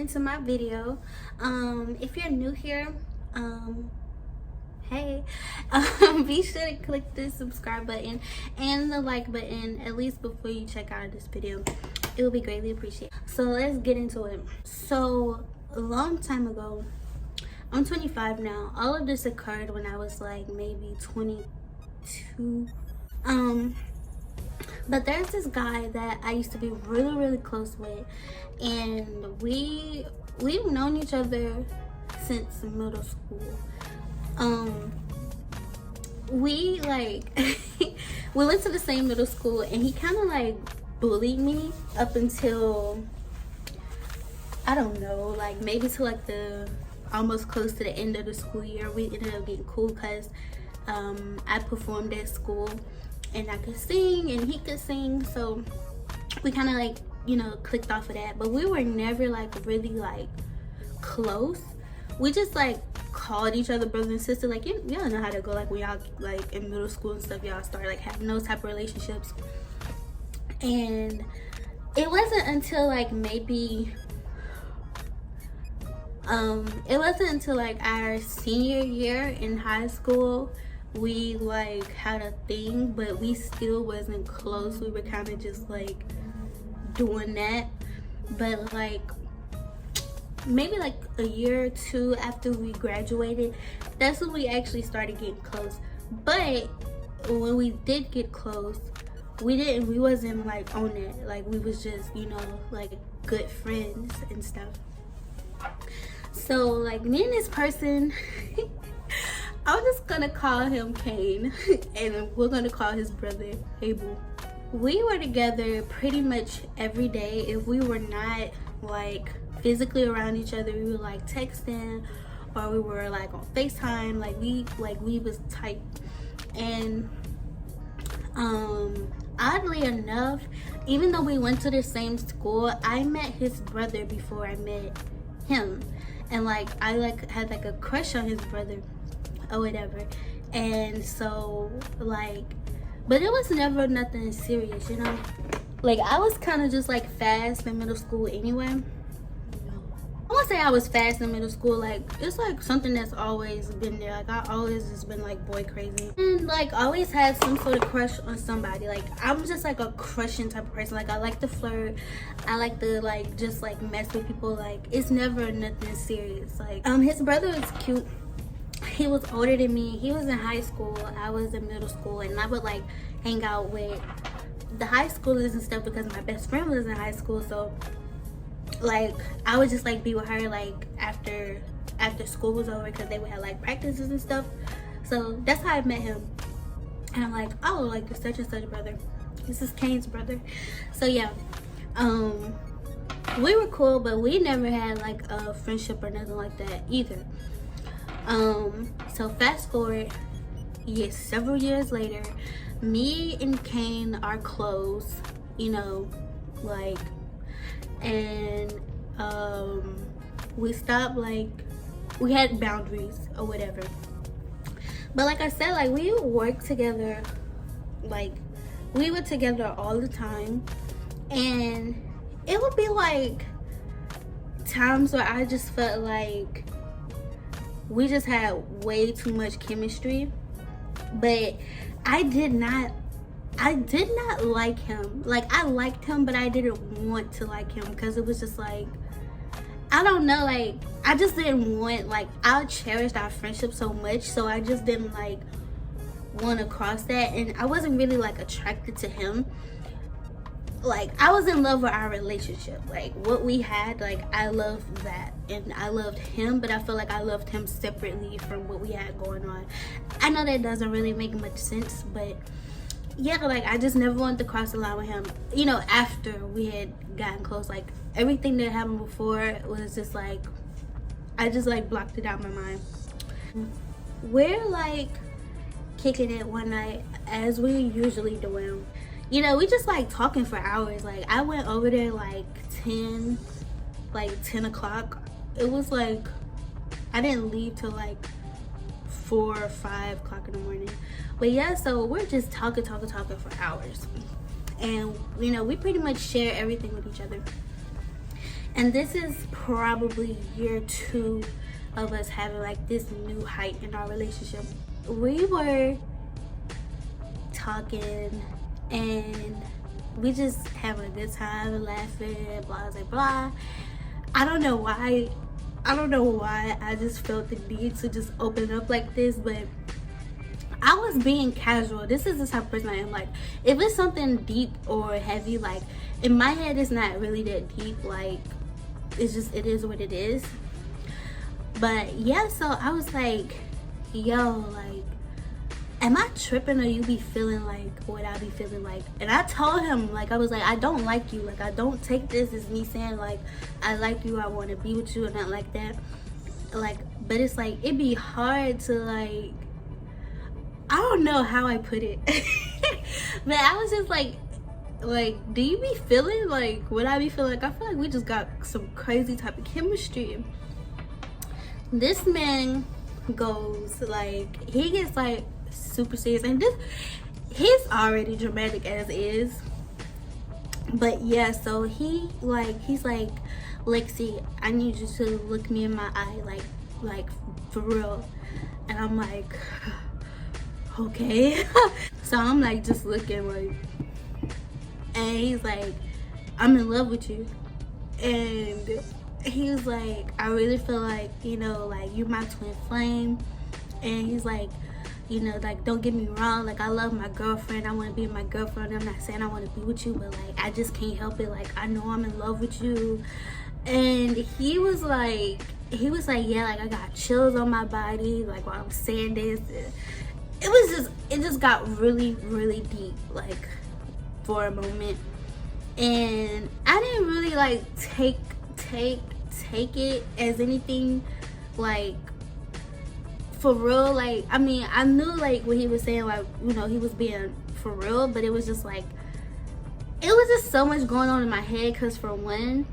into my video. If you're new here, hey, be sure to click the subscribe button and the like button at least before you check out this video. It will be greatly appreciated. So let's get into it. So a long time ago, I'm 25 now. All of this occurred when I was like maybe 22. But there's this guy that I used to be really close with, and we've known each other since middle school. We like we went to the same middle school, and he kind of like bullied me up until, I don't know, like maybe to like the almost close to the end of the school year. We ended up getting cool because I performed at school and I could sing and he could sing, so we kind of like, you know, clicked off of that. But we were never like really like close. We just like called each other brother and sister. Like y'all know how to go, like when y'all like in middle school and stuff, y'all start like having those type of relationships. And it wasn't until like maybe it wasn't until like our senior year in high school we like had a thing, but we still wasn't close. We were kind of just like doing that. But like maybe like a year or two after we graduated, that's when we actually started getting close. But when we did get close, we wasn't like on it. Like we was just, you know, like good friends and stuff. So like me and this person I'm just gonna call him Kane and we're gonna call his brother Abel. We were together pretty much every day. If we were not like physically around each other, we were like texting or we were like on FaceTime. Like we was tight. And oddly enough, even though we went to the same school, I met his brother before I met him. And like I like had like a crush on his brother or whatever. And so like, but it was never nothing serious, you know. Like I was kind of just like fast in middle school anyway. I won't say I was fast in middle school. Like it's like something that's always been there. Like I always just been like boy crazy and like always had some sort of crush on somebody. Like I'm just like a crushing type of person. Like I like to flirt, I like to like just like mess with people. Like it's never nothing serious. Like his brother is cute. He was older than me. He was in high school, I was in middle school, and I would like hang out with the high schoolers and stuff because my best friend was in high school. So like I would just like be with her like after school was over because they would have like practices and stuff. So that's how I met him. And I'm like, oh, like the such and such brother, this is Kane's brother. So yeah, we were cool, but we never had like a friendship or nothing like that either. So fast forward, yes, several years later, me and Kane are close, you know, like, and we stopped, like, we had boundaries or whatever. But like I said, like we would work together, like we were together all the time, and it would be like times where I just felt like we just had way too much chemistry. But I did not like him. Like I liked him, but I didn't want to like him because it was just like, I don't know, like I just didn't want, like I cherished our friendship so much, so I just didn't like want to cross that. And I wasn't really like attracted to him. Like I was in love with our relationship, like what we had. Like I loved that and I loved him, but I feel like I loved him separately from what we had going on. I know that doesn't really make much sense, but yeah, like I just never wanted to cross the line with him, you know, after we had gotten close. Like everything that happened before was just like, I just like blocked it out of my mind. We're like kicking it one night as we usually do. You know, we just like talking for hours. Like I went over there like 10 o'clock. It was like I didn't leave till like 4 or 5 o'clock in the morning. But yeah, so we're just talking for hours. And you know, we pretty much share everything with each other. And this is probably year 2 of us having like this new height in our relationship. We were talking and we just having a good time, laughing, blah blah blah. I don't know why I just felt the need to just open up like this, but I was being casual. This is the type of person I am. Like, if it's something deep or heavy, like in my head it's not really that deep. Like, it's just, it is what it is. But yeah, so I was like, yo, like, am I tripping, or you be feeling like what I be feeling like? And I told him, like, I was like, I don't like you. Like, I don't take this as me saying like I like you, I want to be with you, or not like that. Like, but it's like, it'd be hard to, like, I don't know how I put it. But I was just like, do you be feeling like what I be feeling like? I feel like we just got some crazy type of chemistry. This man goes, like, he gets like super serious, and this, he's already dramatic as is. But yeah, so he's like, Lexi, I need you to look me in my eye, like for real. And I'm like, okay. So I'm like just looking, like, and he's like, I'm in love with you. And he was like, I really feel like, you know, like, you're my twin flame. And he's like, you know, like, don't get me wrong, like, I love my girlfriend, I want to be my girlfriend, I'm not saying I want to be with you, but like, I just can't help it, like, I know I'm in love with you. And he was like, yeah, like, I got chills on my body, like, while I'm saying this. It just got really, really deep, like, for a moment. And I didn't really like take it as anything, like, for real. Like, I mean, I knew like what he was saying, like, you know, he was being for real, but it was just like, it was just so much going on in my head. Because for one,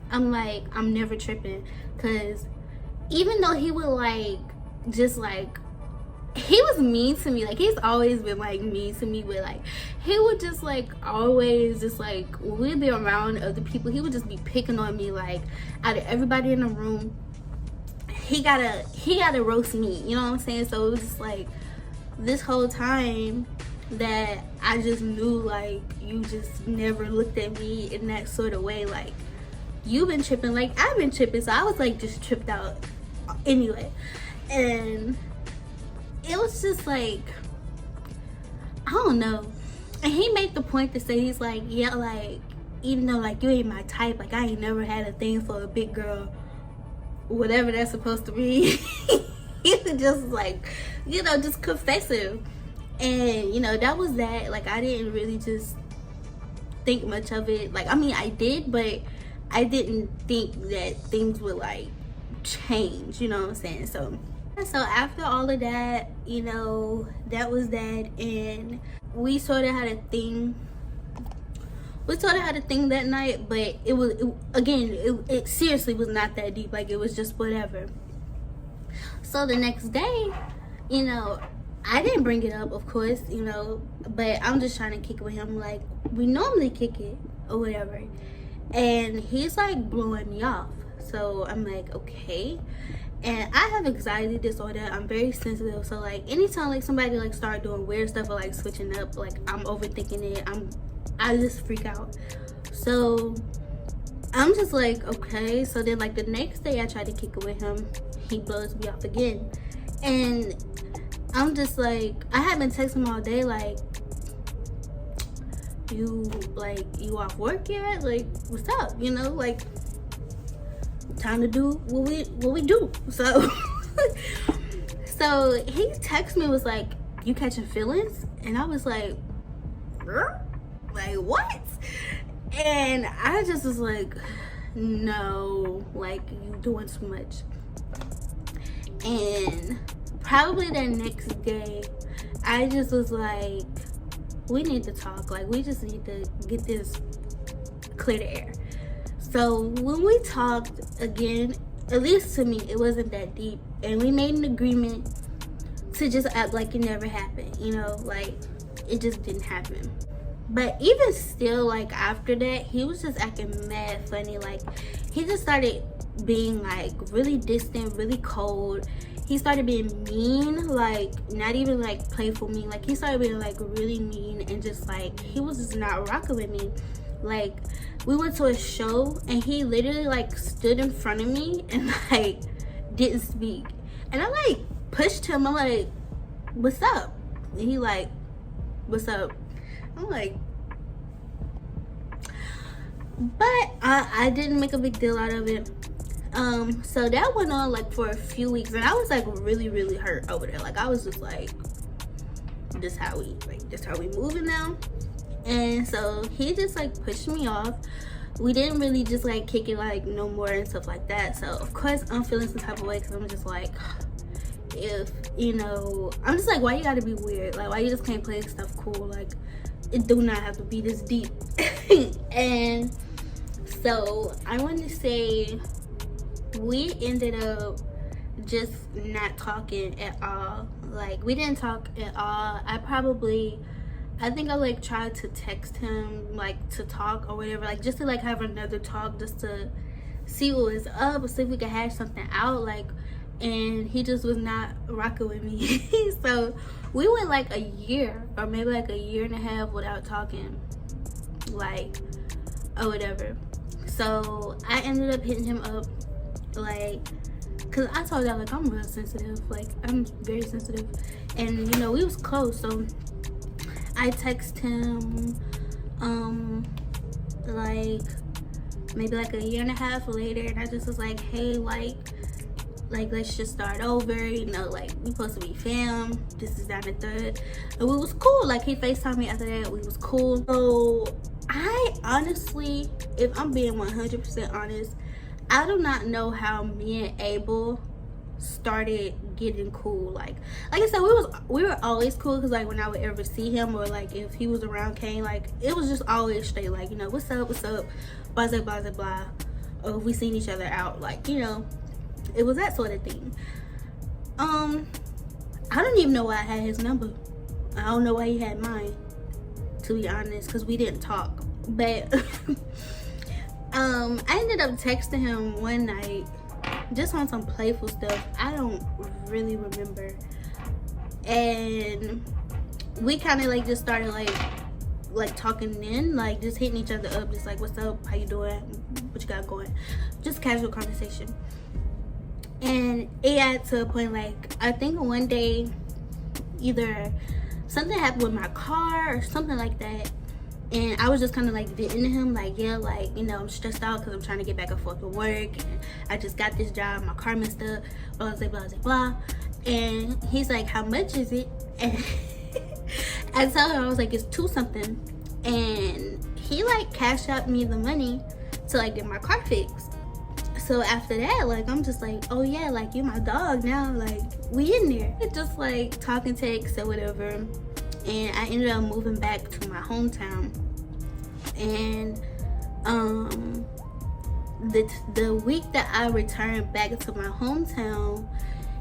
I'm like, I'm never tripping, because even though he would like just like, he was mean to me, like, he's always been like mean to me, but like, he would just like always just like, when we'd be around other people, he would just be picking on me. Like, out of everybody in the room, he gotta roast me, you know what I'm saying? So it was just like, this whole time that I just knew, like, you just never looked at me in that sort of way, like, you've been tripping, like, I've been tripping. So I was like just tripped out anyway. And it was just like, I don't know. And he made the point to say, he's like, yeah, like, even though like you ain't my type, like, I ain't never had a thing for a big girl, whatever that's supposed to be. He was just like, you know, just confessive. And you know, that was that. Like, I didn't really just think much of it. Like, I mean, I did, but I didn't think that things would like change, you know what I'm saying? So after all of that, you know, that was that. And we sort of had a thing that night, but it seriously was not that deep. Like, it was just whatever. So the next day, you know, I didn't bring it up, of course, you know, but I'm just trying to kick it with him like we normally kick it or whatever. And he's like blowing me off. So I'm like, okay. And I have anxiety disorder. I'm very sensitive. So like, anytime like somebody like start doing weird stuff or like switching up, like, I'm overthinking it. I just freak out. So I'm just like, okay. So then like the next day I tried to kick it with him, he blows me off again. And I'm just like, I have been texting him all day, like, you off work yet? Like, what's up? You know, like, time to do what we do. So so he texted me, was like, you catching feelings? And I was like, like, what? And I just was like, no, like, you doing too much. And probably the next day, I just was like, we need to talk. Like, we just need to get this clear the air. So when we talked again, at least to me, it wasn't that deep. And we made an agreement to just act like it never happened. You know, like, it just didn't happen. But even still, like after that, he was just acting mad funny. Like he just started being like really distant, really cold. He started being mean, like not even like playful mean. Like he started being like really mean, and just like he was just not rocking with me. Like we went to a show and he literally like stood in front of me and like didn't speak. And I like pushed him. I'm like, what's up? And he like, what's up? I'm like, but I didn't make a big deal out of it. So that went on like for a few weeks, and I was like really hurt over there. Like I was just like, this how we moving now. And so he just like pushed me off. We didn't really just like kick it like no more and stuff like that. So of course I'm feeling some type of way, because I'm just like, if you know, I'm just like, why you gotta be weird? Like why you just can't play stuff cool? Like it do not have to be this deep. And so I want to say we ended up just not talking at all. Like we didn't talk at all. I think I like tried to text him like to talk or whatever, like just to like have another talk, just to see what was up or see if we could hash something out. Like, and he just was not rocking with me. So we went like a year or maybe like a year and a half without talking, like, or whatever. So I ended up hitting him up, like, cause I told y'all like I'm real sensitive, like I'm very sensitive, and you know we was close. So I text him like maybe like a year and a half later, and I just was like, hey, like let's just start over, you know, like we supposed to be fam, this is down the third. And we was cool. Like he FaceTimed me after that, we was cool. So I honestly, if I'm being 100% honest, I do not know how me and Abel started getting cool. Like I said, we were always cool, because like when I would ever see him, or like if he was around Kane, like it was just always straight, like, you know, what's up, blah blah blah blah, or if we seen each other out, like, you know, it was that sort of thing. I don't even know why I had his number. I don't know why he had mine, to be honest, because we didn't talk. But I ended up texting him one night just on some playful stuff. I don't really remember. And we kind of like just started like talking then, like just hitting each other up, just like, what's up, how you doing, what you got going, just casual conversation. And it got to a point, like I think one day either something happened with my car or something like that, and I was just kind of like venting to him, like, yeah, like, you know, I'm stressed out because I'm trying to get back and forth to work, and I just got this job, my car messed up, blah blah blah blah. And he's like, how much is it? And I told him, I was like, it's 2 something. And he like cashed out me the money to like get my car fixed. So after that, like I'm just like, oh yeah, like you my dog now, like we in there. Just like talking text or whatever. And I ended up moving back to my hometown. And the week that I returned back to my hometown,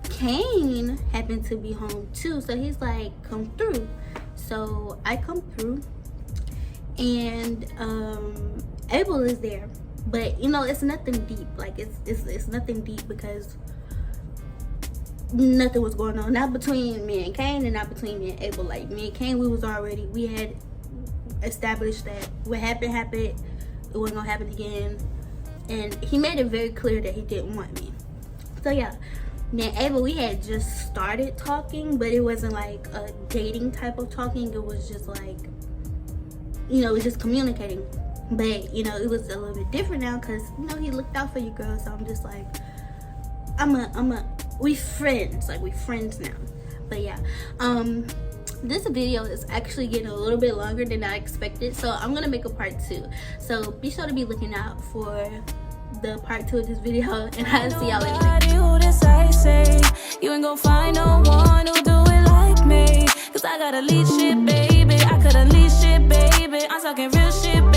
Kane happened to be home too. So he's like, come through. So I come through, and Abel is there. But you know, it's nothing deep. Like it's nothing deep, because nothing was going on, not between me and Kane, and not between me and Abel. Like me and Kane, we had established that what happened, it wasn't gonna happen again, and he made it very clear that he didn't want me. So yeah, me and Abel, we had just started talking, but it wasn't like a dating type of talking. It was just like, you know, it was just communicating. But you know, it was a little bit different now, because you know he looked out for you, girl. So I'm just like, we friends, like we friends now. But yeah, this video is actually getting a little bit longer than I expected, so I'm gonna make a part 2. So be sure to be looking out for the part 2 of this video, and I'll see y'all later. You ain't gonna find no one who do it like me, 'cause I got a lead shit, baby. I could unleash shit, baby. I'm talking real shit, baby.